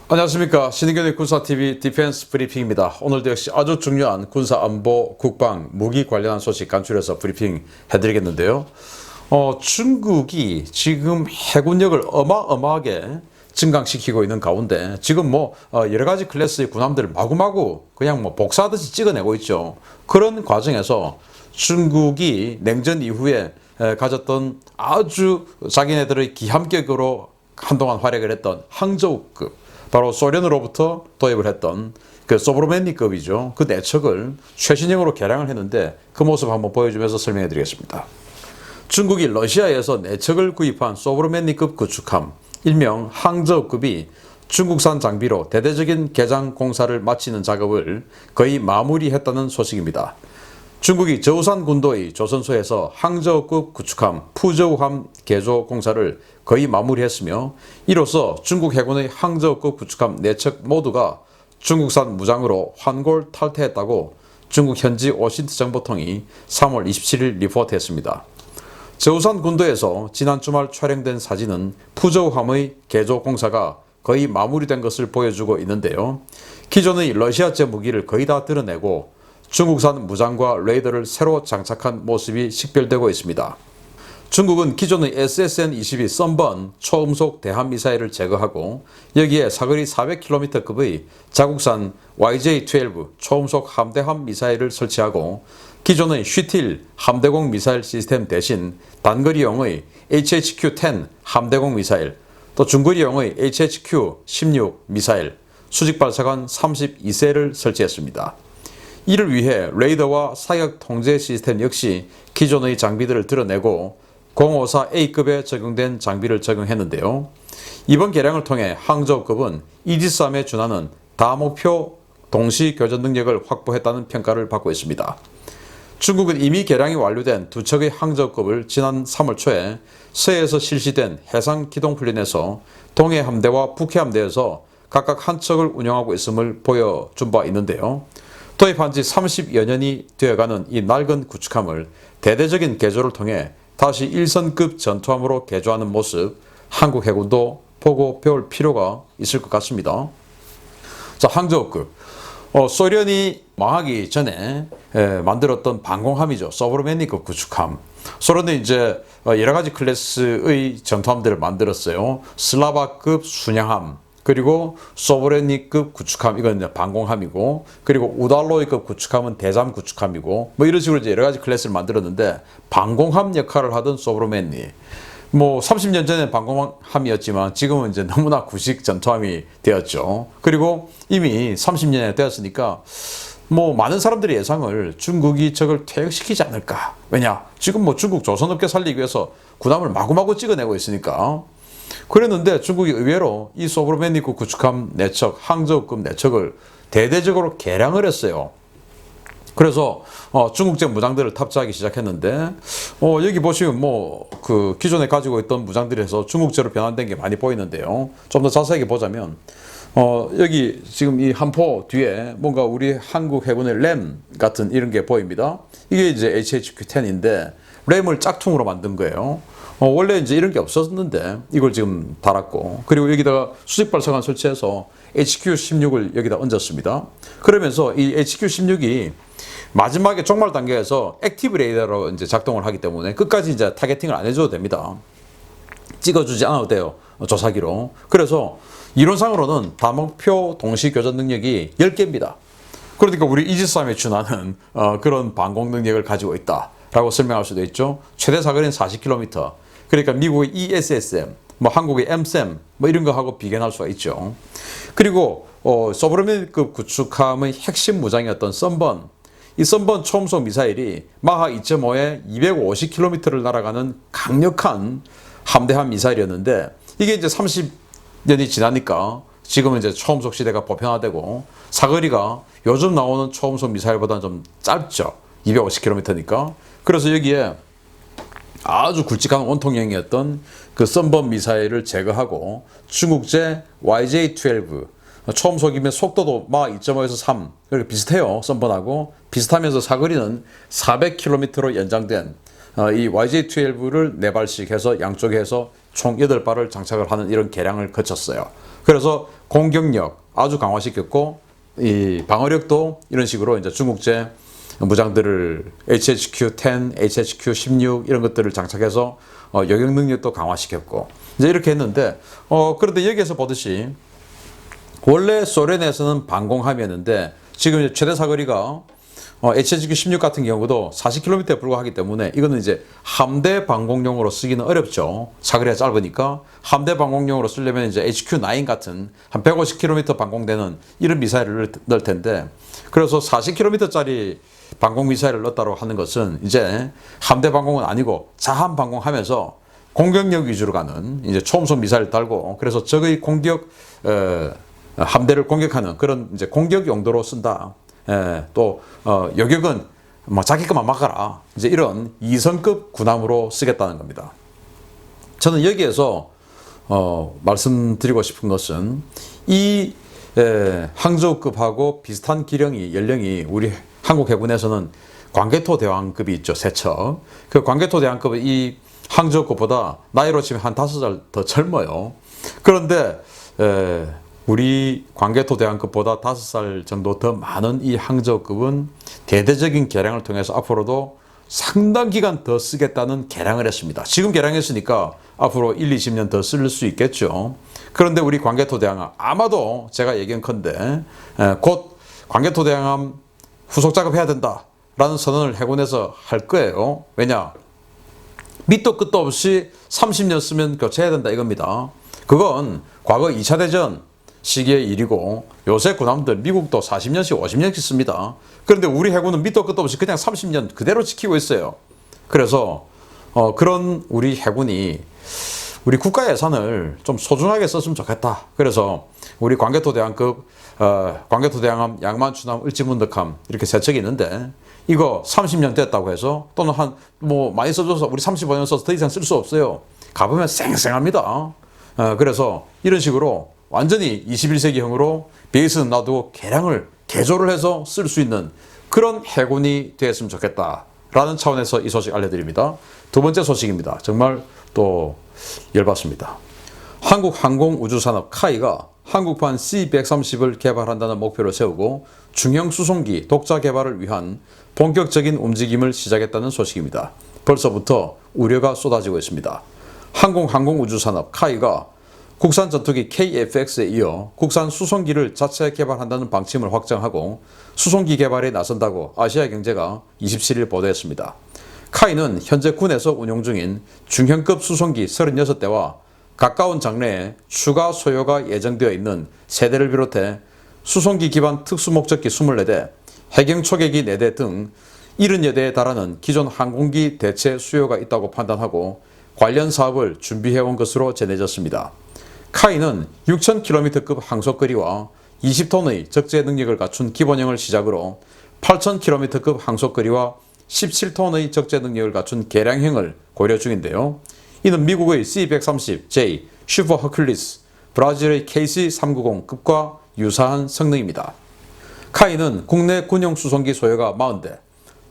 안녕하십니까. 신의견의 군사TV 디펜스 브리핑입니다. 오늘도 역시 아주 중요한 군사안보, 국방, 무기 관련한 소식 간추려서 브리핑 해드리겠는데요. 중국이 지금 해군력을 어마어마하게 증강시키고 있는 가운데 지금 여러 가지 클래스의 군함들을 마구마구 그냥 복사하듯이 찍어내고 있죠. 그런 과정에서 중국이 냉전 이후에 가졌던 아주 자기네들의 기함격으로 한동안 활약을 했던 항저우급, 바로 소련으로부터 도입을 했던 그 소브로멘니급이죠. 그 내척을 최신형으로 개량을 했는데 그 모습 한번 보여주면서 설명해 드리겠습니다. 중국이 러시아에서 내척을 구입한 소브로멘니급 구축함, 일명 항저우급이 중국산 장비로 대대적인 개장 공사를 마치는 작업을 거의 마무리했다는 소식입니다. 중국이 저우산 군도의 조선소에서 항저우급 구축함 푸저우함 개조 공사를 거의 마무리했으며, 이로써 중국 해군의 항저우급 구축함 내척 모두가 중국산 무장으로 환골 탈퇴했다고 중국 현지 오신트 정보통이 3월 27일 리포트했습니다. 저우산 군도에서 지난 주말 촬영된 사진은 푸저우함의 개조 공사가 거의 마무리된 것을 보여주고 있는데요. 기존의 러시아제 무기를 거의 다 드러내고 중국산 무장과 레이더를 새로 장착한 모습이 식별되고 있습니다. 중국은 기존의 SSN-22 썬번 초음속 대함미사일을 제거하고 여기에 사거리 400km급의 자국산 YJ-12 초음속 함대함 미사일을 설치하고 기존의 슈틸 함대공 미사일 시스템 대신 단거리용의 HHQ-10 함대공 미사일, 또 중거리용의 HHQ-16 미사일, 수직발사관 32세를 설치했습니다. 이를 위해 레이더와 사격 통제 시스템 역시 기존의 장비들을 드러내고 054A급에 적용된 장비를 적용했는데요. 이번 개량을 통해 항저우급은 이지스함에 준하는 다목표 동시 교전 능력을 확보했다는 평가를 받고 있습니다. 중국은 이미 개량이 완료된 두 척의 항저우급을 지난 3월 초에 서해에서 실시된 해상 기동 훈련에서 동해 함대와 북해 함대에서 각각 한 척을 운영하고 있음을 보여준 바 있는데요. 도입한 지 30여 년이 되어가는 이 낡은 구축함을 대대적인 개조를 통해 다시 1선급 전투함으로 개조하는 모습, 한국 해군도 보고 배울 필요가 있을 것 같습니다. 자, 항저우급. 소련이 망하기 전에 만들었던 방공함이죠. 소브로멘니급 구축함. 소련은 이제 여러 가지 클래스의 전투함들을 만들었어요. 슬라바급 순양함, 그리고 소브레니급 구축함, 이건 이제 방공함이고, 그리고 우달로이급 구축함은 대잠 구축함이고, 이런 식으로 이제 여러 가지 클래스를 만들었는데, 방공함 역할을 하던 소브로멘니, 30년 전에 방공함이었지만 지금은 이제 너무나 구식 전투함이 되었죠. 그리고 이미 30년이 되었으니까 많은 사람들의 예상을 중국이 저걸 퇴역시키지 않을까. 왜냐, 지금 중국 조선업계 살리기 위해서 군함을 마구마구 찍어내고 있으니까. 그랬는데 중국이 의외로 이 소브로멘니급 구축함 내척, 항저우급 내척을 대대적으로 개량을 했어요. 그래서 중국제 무장들을 탑재하기 시작했는데, 여기 보시면 그 기존에 가지고 있던 무장들에서 중국제로 변환된 게 많이 보이는데요. 좀 더 자세하게 보자면, 여기 지금 이 함포 뒤에 뭔가 우리 한국 해군의 램 같은 이런 게 보입니다. 이게 이제 HHQ-10인데 램을 짝퉁으로 만든 거예요. 원래 이제 이런 게 없었는데 이걸 지금 달았고, 그리고 여기다가 수직발사관 설치해서 HQ-16을 여기다 얹었습니다. 그러면서 이 HQ-16이 마지막에 종말 단계에서 액티브 레이더로 이제 작동을 하기 때문에 끝까지 이제 타겟팅을 안 해줘도 됩니다. 찍어주지 않아도 돼요. 조사기로. 그래서 이론상으로는 다목표 동시 교전 능력이 10개입니다. 그러니까 우리 이지스함에 준하는 그런 방공 능력을 가지고 있다라고 설명할 수도 있죠. 최대 사거리는 40km. 그러니까 미국의 ESSM, 한국의 MSM 이런 거하고 비견할 수가 있죠. 그리고 소브로멘급 구축함의 핵심 무장이었던 썬번, 이 썬번 초음속 미사일이 마하 2.5에 250km를 날아가는 강력한 함대함 미사일이었는데, 이게 이제 30년이 지나니까 지금은 이제 초음속 시대가 보편화되고 사거리가 요즘 나오는 초음속 미사일보다는 좀 짧죠. 250km니까. 그래서 여기에 아주 굵직한 원통형이었던 그 썬번 미사일을 제거하고 중국제 YJ-12 초음속이면 속도도 막 2.5에서 3 그렇게 비슷해요. 썬번하고 비슷하면서 사거리는 400km로 연장된 이 YJ-12를 4발씩 해서 양쪽에 해서 총 8발을 장착을 하는 이런 개량을 거쳤어요. 그래서 공격력 아주 강화시켰고 이 방어력도 이런 식으로 이제 중국제 무장들을 HHQ-10, HHQ-16 이런 것들을 장착해서 요격 능력도 강화시켰고 이제 이렇게 했는데 그런데 여기에서 보듯이 원래 소련에서는 방공함이었는데 지금 이제 최대 사거리가 HHQ-16 같은 경우도 40km에 불과하기 때문에 이거는 이제 함대 방공용으로 쓰기는 어렵죠. 사거리가 짧으니까 함대 방공용으로 쓰려면 이제 HQ-9 같은 한 150km 방공되는 이런 미사일을 넣을 텐데 그래서 40km짜리 방공 미사일을 넣었다고 하는 것은 이제 함대 방공은 아니고 자함 방공하면서 공격력 위주로 가는 이제 초음속 미사일 달고 그래서 적의 공격 함대를 공격하는 그런 이제 공격 용도로 쓴다. 또 요격은 뭐 자기 것만 막아라. 이제 이런 2성급 군함으로 쓰겠다는 겁니다. 저는 여기에서 말씀드리고 싶은 것은 이 항저우급하고 비슷한 연령이 우리 한국 해군에서는 광개토 대왕급이 있죠. 3척. 그 광개토 대왕급은 이 항저우급보다 나이로 치면 한 5살 더 젊어요. 그런데 우리 광개토 대왕급보다 5살 정도 더 많은 이 항저우급은 대대적인 개량을 통해서 앞으로도 상당 기간 더 쓰겠다는 개량을 했습니다. 지금 개량했으니까 앞으로 1, 20년 더 쓸 수 있겠죠. 그런데 우리 광개토 대왕함 아마도 제가 예견컨대 곧 광개토 대왕함 후속 작업해야 된다라는 선언을 해군에서 할 거예요. 왜냐? 밑도 끝도 없이 30년 쓰면 교체해야 된다 이겁니다. 그건 과거 2차 대전 시기의 일이고 요새 군함들 미국도 40년씩 50년씩 씁니다. 그런데 우리 해군은 밑도 끝도 없이 그냥 30년 그대로 지키고 있어요. 그래서 그런 우리 해군이 우리 국가 예산을 좀 소중하게 썼으면 좋겠다. 그래서 우리 광개토 대왕급 광개토 대왕함, 양만추남, 을지문덕함 이렇게 3척이 있는데 이거 30년 됐다고 해서 또는 많이 써줘서 우리 35년 써서 더 이상 쓸 수 없어요. 가보면 쌩쌩합니다. 그래서 이런 식으로 완전히 21세기형으로 베이스는 놔두고 개조를 해서 쓸 수 있는 그런 해군이 되었으면 좋겠다라는 차원에서 이 소식 알려드립니다. 두 번째 소식입니다. 정말 또 열받습니다. 한국항공우주산업 카이가 한국판 C-130을 개발한다는 목표를 세우고 중형 수송기 독자 개발을 위한 본격적인 움직임을 시작했다는 소식입니다. 벌써부터 우려가 쏟아지고 있습니다. 한국항공우주산업 카이가 국산 전투기 KF-X에 이어 국산 수송기를 자체 개발한다는 방침을 확정하고 수송기 개발에 나선다고 아시아경제가 27일 보도했습니다. 카이는 현재 군에서 운용 중인 중형급 수송기 36대와 가까운 장래에 추가 소요가 예정되어 있는 세대를 비롯해 수송기 기반 특수목적기 24대, 해경 초계기 4대 등 70여대에 달하는 기존 항공기 대체 수요가 있다고 판단하고 관련 사업을 준비해온 것으로 전해졌습니다. 카이는 6,000km급 항속거리와 20톤의 적재 능력을 갖춘 기본형을 시작으로 8,000km급 항속거리와 17톤의 적재 능력을 갖춘 개량형을 고려 중인데요. 이는 미국의 C-130J 슈퍼 허클리스, 브라질의 KC-390급과 유사한 성능입니다. 카이는 국내 군용 수송기 소요가 40대,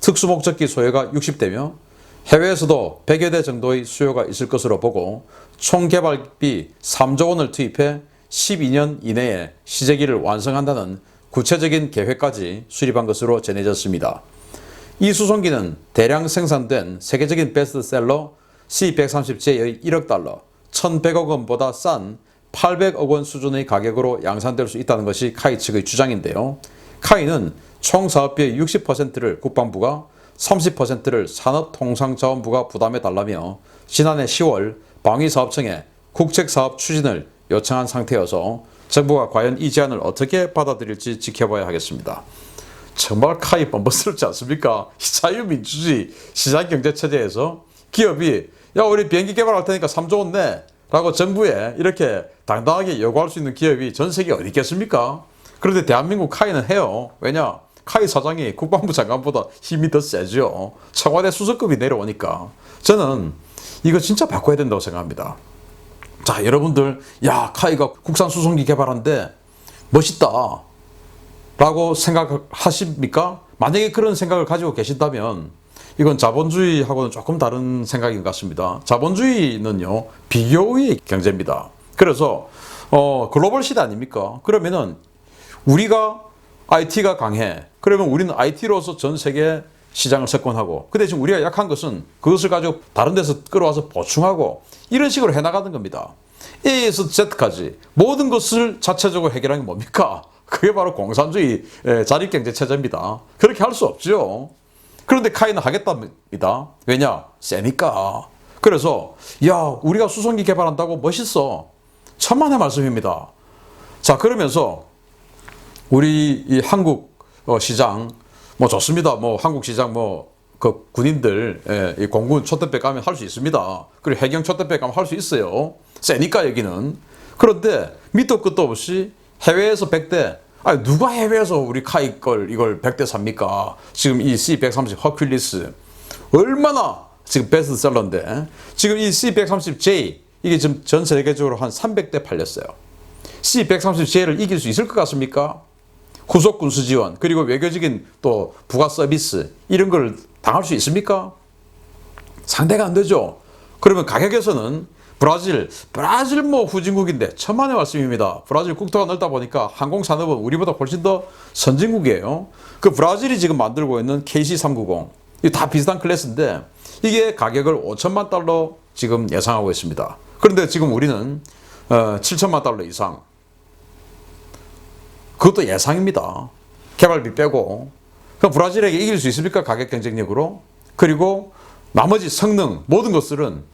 특수목적기 소요가 60대며 해외에서도 100여 대 정도의 수요가 있을 것으로 보고 총 개발비 3조 원을 투입해 12년 이내에 시제기를 완성한다는 구체적인 계획까지 수립한 것으로 전해졌습니다. 이 수송기는 대량 생산된 세계적인 베스트셀러 C-130J의 1억 달러, 1,100억 원보다 싼 800억 원 수준의 가격으로 양산될 수 있다는 것이 카이 측의 주장인데요. 카이는 총 사업비의 60%를 국방부가 30%를 산업통상자원부가 부담해달라며 지난해 10월 방위사업청에 국책사업 추진을 요청한 상태여서 정부가 과연 이 제안을 어떻게 받아들일지 지켜봐야 하겠습니다. 정말 카이 뻔뻔스럽지 않습니까? 자유민주주의 시장경제체제에서 기업이 야 우리 비행기 개발할 테니까 3조 원 내 라고 정부에 이렇게 당당하게 요구할 수 있는 기업이 전 세계에 어디 있겠습니까? 그런데 대한민국 카이는 해요. 왜냐? 카이 사장이 국방부 장관보다 힘이 더 세죠. 청와대 수석급이 내려오니까. 저는 이거 진짜 바꿔야 된다고 생각합니다. 자, 여러분들, 야, 카이가 국산 수송기 개발한데 멋있다 라고 생각하십니까? 만약에 그런 생각을 가지고 계신다면 이건 자본주의하고는 조금 다른 생각인 것 같습니다. 자본주의는요, 비교의 경제입니다. 그래서 글로벌 시대 아닙니까? 그러면은 우리가 IT가 강해. 그러면 우리는 IT로서 전 세계 시장을 석권하고, 그 대신 우리가 약한 것은 그것을 가지고 다른 데서 끌어와서 보충하고, 이런 식으로 해나가는 겁니다. A에서 Z까지 모든 것을 자체적으로 해결하는 게 뭡니까? 그게 바로 공산주의 자립경제체제입니다. 그렇게 할 수 없죠. 그런데 카이는 하겠답니다. 왜냐? 세니까. 그래서 야, 우리가 수송기 개발한다고 멋있어. 천만의 말씀입니다. 자, 그러면서 우리 이 한국 시장 뭐 좋습니다. 뭐 한국 시장 뭐 그 군인들 이 공군 초대백 가면 할 수 있습니다. 그리고 해경 초대백 가면 할 수 있어요. 세니까 여기는. 그런데 밑도 끝도 없이 해외에서 100대, 아니 누가 해외에서 우리 카이 걸 이걸 100대 삽니까? 지금 이 C130 허큘리스 얼마나 지금 베스트셀러인데, 지금 이 C130J 이게 지금 전 세계적으로 한 300대 팔렸어요. C130J를 이길 수 있을 것 같습니까? 후속 군수 지원, 그리고 외교적인 또 부가 서비스, 이런 걸 당할 수 있습니까? 상대가 안 되죠. 그러면 가격에서는 브라질 뭐 후진국인데 천만의 말씀입니다. 브라질 국토가 넓다 보니까 항공산업은 우리보다 훨씬 더 선진국이에요. 그 브라질이 지금 만들고 있는 KC390, 이게 다 비슷한 클래스인데 이게 가격을 5천만 달러 지금 예상하고 있습니다. 그런데 지금 우리는 7천만 달러 이상. 그것도 예상입니다. 개발비 빼고. 그럼 브라질에게 이길 수 있습니까? 가격 경쟁력으로. 그리고 나머지 성능 모든 것들은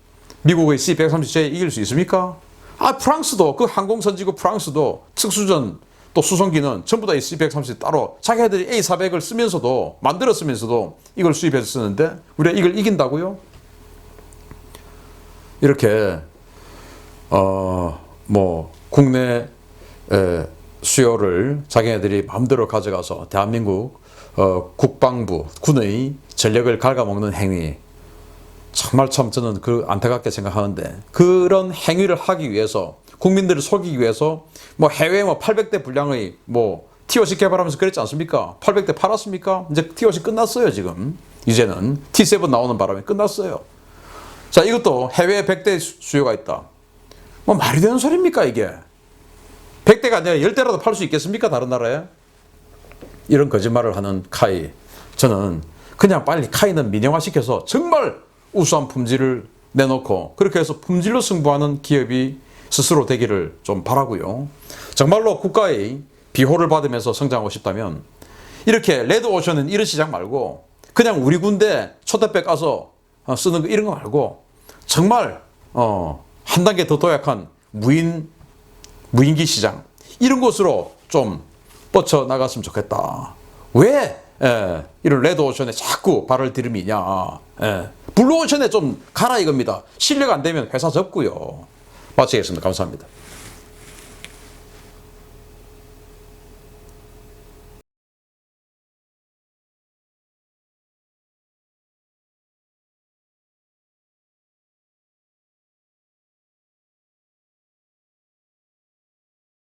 미국의 C130J 이길 수 있습니까? 프랑스도, 그 항공선지국 프랑스도 특수전 또 수송기는 전부 다 이 C130 따로 자기네들이 A400을 쓰면서도, 만들었으면서도 이걸 수입해서 쓰는데 우리가 이걸 이긴다고요? 이렇게 뭐 국내 수요를 자기네들이 마음대로 가져가서 대한민국 국방부, 군의 전력을 갉아먹는 행위, 정말 참 저는 그 안타깝게 생각하는데, 그런 행위를 하기 위해서, 국민들을 속이기 위해서 뭐 해외 뭐 800대 분량의 뭐 T50 개발하면서 그랬지 않습니까? 800대 팔았습니까? 이제 T50 끝났어요. 지금 이제는 T7 나오는 바람에 끝났어요. 자, 이것도 해외에 100대 수요가 있다. 뭐 말이 되는 소리입니까 이게? 100대가 아니라 10대라도 팔 수 있겠습니까? 다른 나라에? 이런 거짓말을 하는 카이, 저는 그냥 빨리 카이는 민영화시켜서 정말 우수한 품질을 내놓고 그렇게 해서 품질로 승부하는 기업이 스스로 되기를 좀 바라고요. 정말로 국가의 비호를 받으면서 성장하고 싶다면 이렇게 레드오션은 이런 시장 말고 그냥 우리 군대 초대백 가서 쓰는 거, 이런 거 말고 정말 한 단계 더 도약한 무인기 시장, 이런 곳으로 좀 뻗쳐나갔으면 좋겠다. 왜 이런 레드오션에 자꾸 발을 들이미냐. 블루오션에 좀 가라 이겁니다. 실력 안 되면 회사 접고요. 마치겠습니다. 감사합니다.